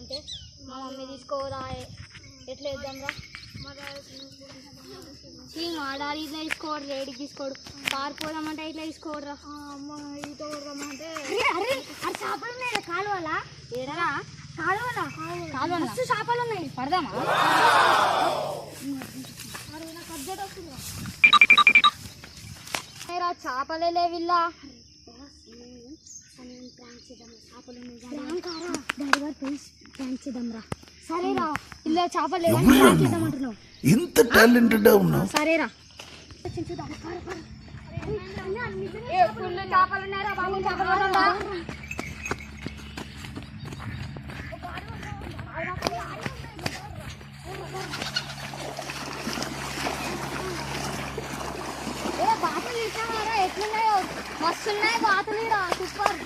అంటే మా మమ్మీ తీసుకోరా ఎట్లా వేద్దాం రా మా డాడీ ఇట్లా తీసుకోడు రేడికి తీసుకోడు పారిపోదామంటే ఇట్లా తీసుకోడు రా అమ్మ ఈత కొడదామంటే అరే అరే చేపలు ఉన్నాయి కాలువలా ఏడరా కాలువలా కాలువ మస్తు చేపలు ఉన్నాయి పడదామా చేపలే లేవిల్లా సరేరా ఇలా చేపలు లేదంటున్నావు ఇంత టాలెంటెడ్ ఉన్నావు సరేరా ఫుల్ చేపలు ఉన్నారా బాబు చేపలు బాతులు ఇచ్చామారా ఎట్లున్నాయో మస్తున్నాయి బాతులు సూపర్